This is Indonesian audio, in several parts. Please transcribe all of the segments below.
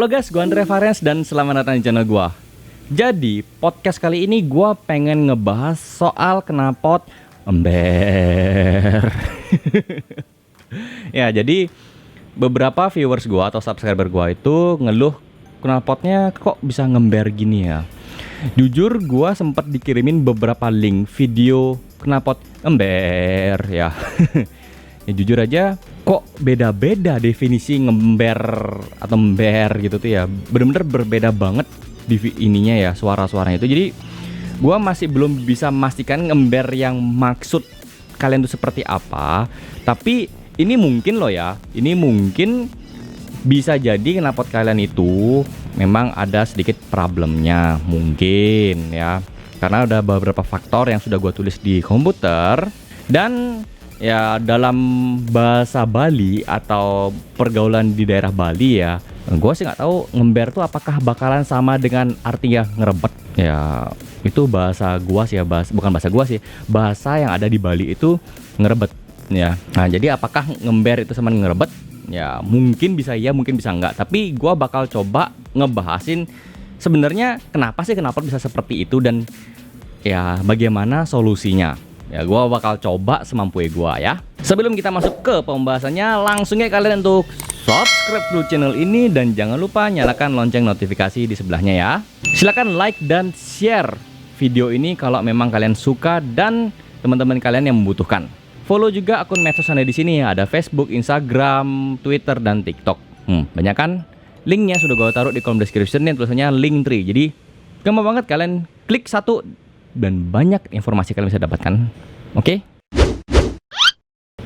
Halo guys, gue Andre Farens dan selamat datang di channel gue. Jadi, podcast kali ini gue pengen ngebahas soal knalpot ember. Ya, jadi beberapa viewers gue atau subscriber gue itu ngeluh knalpotnya kok bisa ngember gini ya. Jujur gue sempat dikirimin beberapa link video knalpot ember ya. Ya jujur aja kok beda-beda definisi ngember atau ember gitu tuh ya. Bener-bener berbeda banget di ininya ya, suara-suaranya itu. Jadi gua masih belum bisa memastikan ngember yang maksud kalian tuh seperti apa. Tapi ini mungkin loh ya, ini mungkin bisa jadi knalpot kalian itu memang ada sedikit problemnya mungkin ya. Karena ada beberapa faktor yang sudah gua tulis di komputer. Dan ya dalam bahasa Bali atau pergaulan di daerah Bali ya, gue sih nggak tahu ngember tuh apakah bakalan sama dengan artinya ngerebet ya. Itu bahasa gua sih ya, bukan bahasa gua sih, bahasa yang ada di Bali itu ngerebet ya. Nah jadi apakah ngember itu sama ngerebet ya, mungkin bisa iya mungkin bisa enggak, tapi gua bakal coba ngebahasin sebenarnya kenapa sih knalpot bisa seperti itu dan ya bagaimana solusinya. Ya gua bakal coba semampu gua ya. Sebelum kita masuk ke pembahasannya, langsung ya kalian untuk subscribe dulu channel ini dan jangan lupa nyalakan lonceng notifikasi di sebelahnya ya. Silahkan like dan share video ini kalau memang kalian suka dan teman-teman kalian yang membutuhkan. Follow juga akun medsos Anda di sini ya, ada Facebook, Instagram, Twitter dan TikTok. Banyak kan? Linknya sudah gua taruh di kolom description yang tulisannya Linktree. Jadi gampang banget kalian klik satu dan banyak informasi kalian bisa dapatkan. Oke?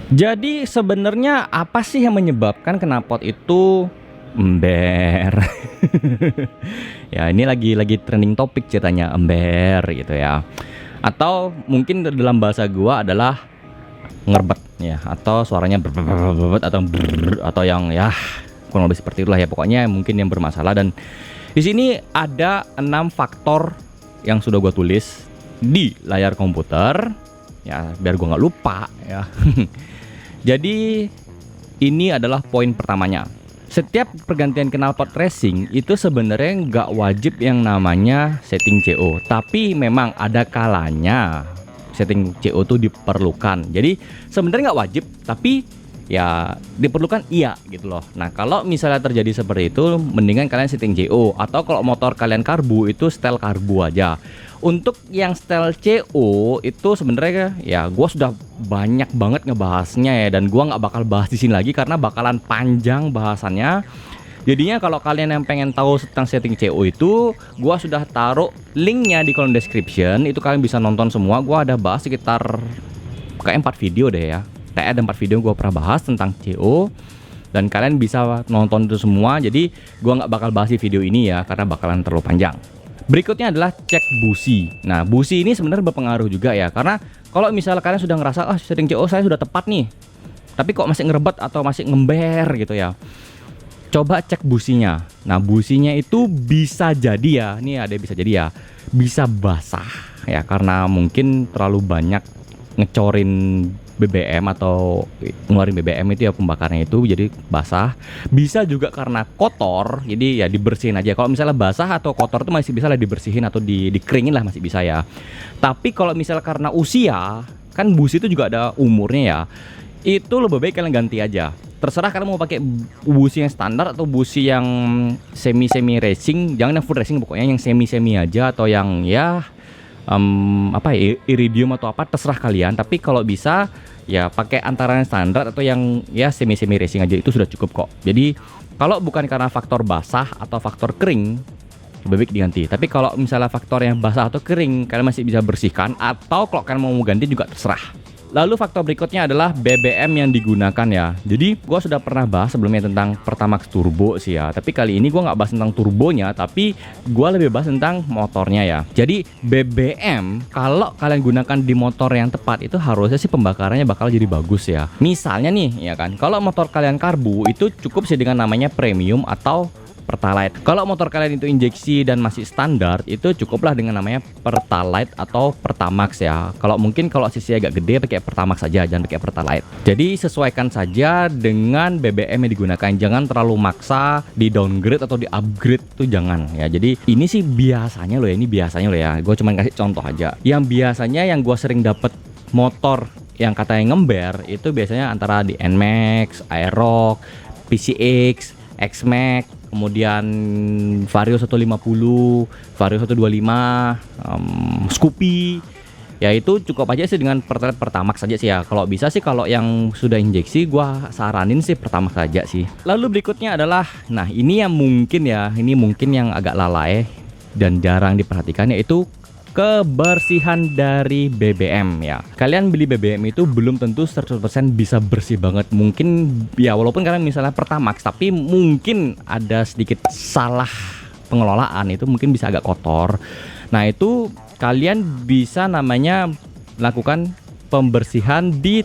Jadi sebenarnya apa sih yang menyebabkan knalpot itu ember? Ya ini lagi trending topik ceritanya ember gitu ya. Atau mungkin dalam bahasa gua adalah ngerebet ya, atau suaranya atau yang ya kurang lebih seperti itulah ya, pokoknya mungkin yang bermasalah. Dan di sini ada 6 faktor yang sudah gua tulis di layar komputer ya, biar gua nggak lupa ya. Jadi ini adalah poin pertamanya. Setiap pergantian knalpot racing itu sebenarnya nggak wajib yang namanya setting CO, tapi memang ada kalanya setting CO itu diperlukan. Jadi sebenarnya nggak wajib, tapi ya diperlukan iya gitu loh. Nah kalau misalnya terjadi seperti itu, mendingan kalian setting CO, atau kalau motor kalian karbu itu setel karbu aja. Untuk yang setel CO itu sebenarnya ya gua sudah banyak banget ngebahasnya ya, dan gua nggak bakal bahas di sini lagi karena bakalan panjang bahasannya. Jadinya kalau kalian yang pengen tahu tentang setting CO itu, gua sudah taruh linknya di kolom description. Itu kalian bisa nonton semua. Gua ada bahas sekitar kayak 4 video deh ya. Kayak ada 4 video gua pernah bahas tentang CO, dan kalian bisa nonton itu semua. Jadi gua nggak bakal bahas di video ini ya, karena bakalan terlalu panjang. Berikutnya adalah cek busi. Nah busi ini sebenarnya berpengaruh juga ya, karena kalau misalnya kalian sudah ngerasa setting CO saya sudah tepat nih, tapi kok masih ngerebet atau masih ngember gitu ya, coba cek businya. Nah businya itu bisa jadi ya, ini ada bisa jadi ya, bisa basah ya, karena mungkin terlalu banyak ngecorin BBM atau ngeluarin BBM itu ya, pembakarnya itu jadi basah. Bisa juga karena kotor, jadi ya dibersihin aja. Kalau misalnya basah atau kotor itu masih bisa lah dibersihin atau dikeringin lah, masih bisa ya. Tapi kalau misalnya karena usia, kan busi itu juga ada umurnya ya, itu lebih baik kalian ganti aja. Terserah kalian mau pakai busi yang standar atau busi yang semi racing. Jangan yang full racing, pokoknya yang semi aja, atau yang ya apa ya, iridium atau apa, terserah kalian. Tapi kalau bisa ya pakai antara yang standar atau yang ya semi racing aja, itu sudah cukup kok. Jadi kalau bukan karena faktor basah atau faktor kering, lebih baik diganti. Tapi kalau misalnya faktor yang basah atau kering, kalian masih bisa bersihkan, atau kalau kalian mau ganti juga terserah. Lalu faktor berikutnya adalah BBM yang digunakan ya. Jadi gua sudah pernah bahas sebelumnya tentang Pertamax turbo sih ya, tapi kali ini gua nggak bahas tentang turbonya, tapi gua lebih bahas tentang motornya ya. Jadi BBM kalau kalian gunakan di motor yang tepat, itu harusnya sih pembakarannya bakal jadi bagus ya. Misalnya nih ya kan, kalau motor kalian karbu itu cukup sih dengan namanya premium atau Pertalite. Kalau motor kalian itu injeksi dan masih standar, itu cukuplah dengan namanya Pertalite atau Pertamax ya. Kalau mungkin kalau cc agak gede pakai Pertamax saja, jangan pakai Pertalite. Jadi sesuaikan saja dengan BBM yang digunakan, jangan terlalu maksa di downgrade atau di upgrade tuh jangan ya. Jadi ini sih biasanya loh ya, ini biasanya loh ya. Gue cuman kasih contoh aja. Yang biasanya yang gue sering dapet motor yang katanya ngember itu biasanya antara di NMAX, Aerox, PCX, X-Max, kemudian Vario 150, Vario 125, Scoopy. Ya itu cukup aja sih dengan Pertamax saja sih ya. Kalau bisa sih kalau yang sudah injeksi gua saranin sih Pertamax saja sih. Lalu berikutnya adalah, nah ini yang mungkin ya, ini mungkin yang agak lalai dan jarang diperhatikan, yaitu kebersihan dari BBM ya. Kalian beli BBM itu belum tentu 100% bisa bersih banget. Mungkin ya walaupun kalian misalnya Pertamax, tapi mungkin ada sedikit salah pengelolaan, itu mungkin bisa agak kotor. Nah itu kalian bisa namanya lakukan pembersihan di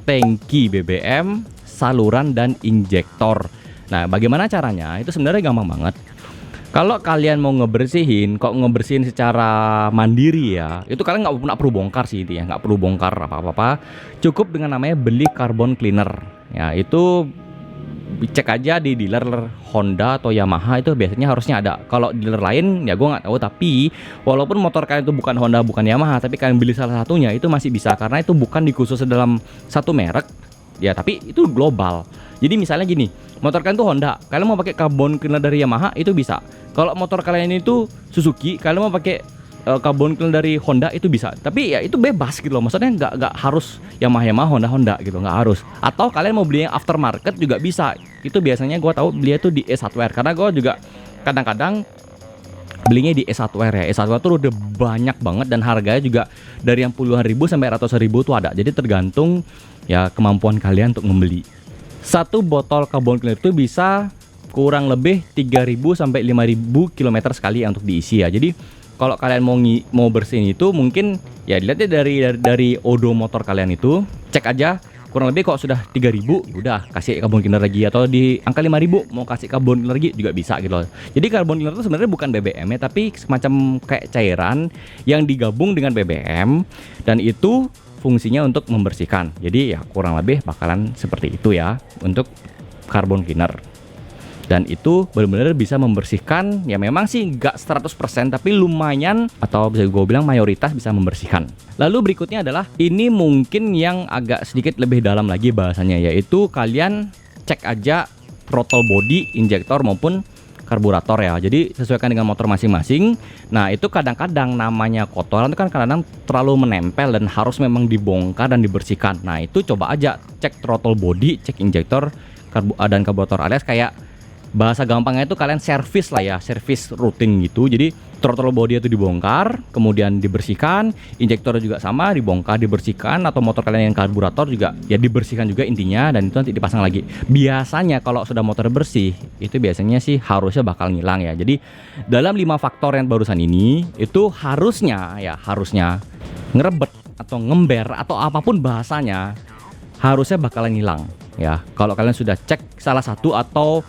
tangki BBM, saluran dan injektor. Nah bagaimana caranya? Itu sebenarnya gampang banget. Kalau kalian mau ngebersihin, kok ngebersihin secara mandiri ya, itu kalian nggak perlu bongkar sih itu ya, nggak perlu bongkar apa-apa. Cukup dengan namanya beli carbon cleaner. Ya itu cek aja di dealer Honda atau Yamaha, itu biasanya harusnya ada. Kalau dealer lain ya gue nggak tahu, tapi walaupun motor kalian itu bukan Honda bukan Yamaha, tapi kalian beli salah satunya itu masih bisa, karena itu bukan dikhusus dalam satu merek ya, tapi itu global. Jadi misalnya gini, motor kalian tuh Honda, kalian mau pakai carbon cleaner dari Yamaha itu bisa. Kalau motor kalian itu Suzuki, kalian mau pakai carbon cleaner dari Honda itu bisa. Tapi ya itu bebas gitu loh, maksudnya nggak harus Yamaha, Honda gitu, nggak harus. Atau kalian mau beli yang aftermarket juga bisa. Itu biasanya gue tahu beli itu di E1wear, karena gue juga kadang-kadang belinya di E1wear ya. E1wear tuh udah banyak banget dan harganya juga dari yang puluhan ribu sampai ratusan ribu tuh ada. Jadi tergantung ya kemampuan kalian untuk membeli. Satu botol carbon cleaner itu bisa kurang lebih 3.000 sampai 5.000 km sekali ya untuk diisi ya. Jadi kalau kalian mau bersihin itu mungkin ya dilihatnya dari odo motor kalian itu, cek aja kurang lebih kalau sudah 3.000 udah kasih carbon cleaner lagi, atau di angka 5.000 mau kasih carbon cleaner lagi juga bisa gitu loh. Jadi carbon cleaner itu sebenarnya bukan BBM ya, tapi semacam kayak cairan yang digabung dengan BBM dan itu fungsinya untuk membersihkan. Jadi ya kurang lebih bakalan seperti itu ya untuk carbon cleaner. Dan itu benar-benar bisa membersihkan, ya memang sih nggak 100% tapi lumayan, atau bisa gue bilang mayoritas bisa membersihkan. Lalu berikutnya adalah, ini mungkin yang agak sedikit lebih dalam lagi bahasanya, yaitu kalian cek aja throttle body, injektor maupun karburator ya. Jadi sesuaikan dengan motor masing-masing. Nah itu kadang-kadang namanya kotoran itu kan kadang-kadang terlalu menempel dan harus memang dibongkar dan dibersihkan. Nah itu coba aja cek throttle body, cek injektor dan karburator, alias kayak bahasa gampangnya itu kalian servis lah ya, servis rutin gitu. Jadi throttle body itu dibongkar, kemudian dibersihkan, injektor juga sama, dibongkar, dibersihkan, atau motor kalian yang karburator juga ya dibersihkan juga intinya, dan itu nanti dipasang lagi. Biasanya kalau sudah motor bersih, itu biasanya sih harusnya bakal ngilang ya. Jadi dalam 5 faktor yang barusan ini, itu harusnya ngerebet atau ngember atau apapun bahasanya, harusnya bakalan hilang ya. Kalau kalian sudah cek salah satu atau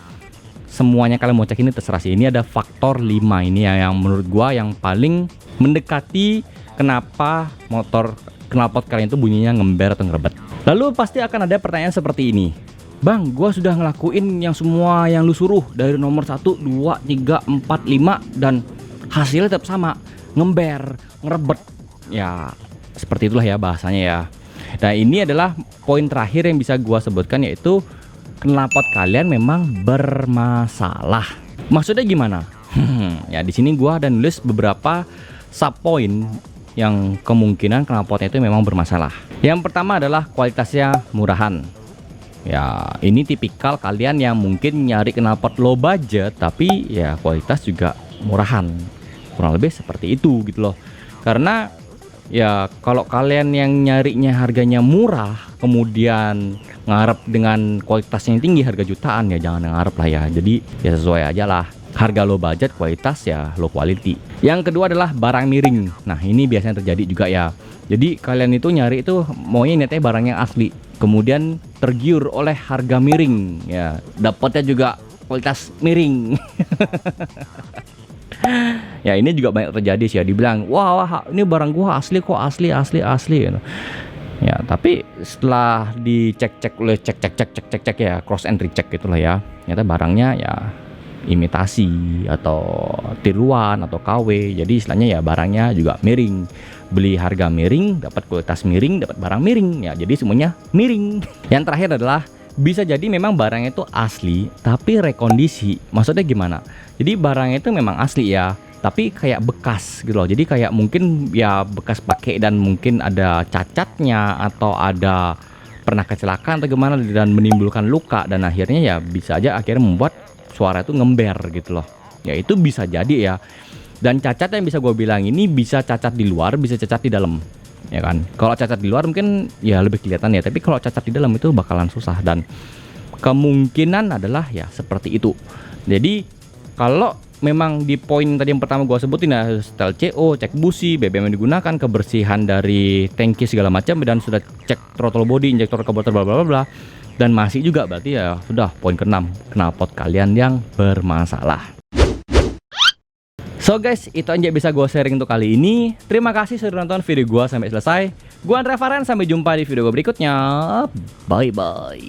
semuanya kalian mau cek, ini terserah sih. Ini ada faktor 5 ini ya, yang menurut gua yang paling mendekati kenapa motor knalpot kalian itu bunyinya ngember atau ngerebet. Lalu pasti akan ada pertanyaan seperti ini, Bang, gua sudah ngelakuin yang semua yang lu suruh dari nomor 1, 2, 3, 4, 5 dan hasilnya tetap sama, ngember, ngerebet. Ya seperti itulah ya bahasanya ya. Nah ini adalah poin terakhir yang bisa gua sebutkan, yaitu knalpot kalian memang bermasalah. Maksudnya gimana? Ya di sini gua ada nulis beberapa subpoint yang kemungkinan knalpotnya itu memang bermasalah. Yang pertama adalah kualitasnya murahan. Ya ini tipikal kalian yang mungkin nyari knalpot low budget tapi ya kualitas juga murahan. Kurang lebih seperti itu gitu loh. Karena ya kalau kalian yang nyarinya harganya murah kemudian ngarep dengan kualitasnya yang tinggi, harga jutaan, ya jangan ngarep lah ya. Jadi ya sesuai aja lah, harga low budget, kualitas ya low quality. Yang kedua adalah barang miring. Nah ini biasanya terjadi juga ya. Jadi kalian itu nyari itu maunya niatnya barang yang asli, kemudian tergiur oleh harga miring ya, dapatnya juga kualitas miring. Ya ini juga banyak terjadi sih ya, dibilang wah ini barang gua asli kok, asli gitu. Ya tapi setelah dicek ya, cross and recheck gitulah ya, ternyata barangnya ya imitasi atau tiruan atau KW. Jadi istilahnya ya barangnya juga miring, beli harga miring, dapat kualitas miring, dapat barang miring ya, jadi semuanya miring. Yang terakhir adalah bisa jadi memang barangnya itu asli tapi rekondisi. Maksudnya gimana? Jadi barangnya itu memang asli ya, tapi kayak bekas gitu loh. Jadi kayak mungkin ya bekas pakai dan mungkin ada cacatnya atau ada pernah kecelakaan atau gimana dan menimbulkan luka, dan akhirnya ya bisa aja akhirnya membuat suara itu ngember gitu loh. Ya itu bisa jadi ya. Dan cacat yang bisa gue bilang ini bisa cacat di luar, bisa cacat di dalam, ya kan. Kalau cacat di luar mungkin ya lebih kelihatan ya, tapi kalau cacat di dalam itu bakalan susah, dan kemungkinan adalah ya seperti itu. Jadi kalau memang di poin tadi yang pertama gue sebutin ya, setel CO, cek busi, BBM yang digunakan, kebersihan dari tangki segala macam, dan sudah cek throttle body, injektor, karburetor, bla bla bla, dan masih juga berarti ya sudah poin ke-6, knalpot kalian yang bermasalah. So guys, itu aja bisa gue sharing untuk kali ini. Terima kasih sudah nonton video gue sampai selesai. Gue Andre Farhan, sampai jumpa di video gue berikutnya. Bye bye.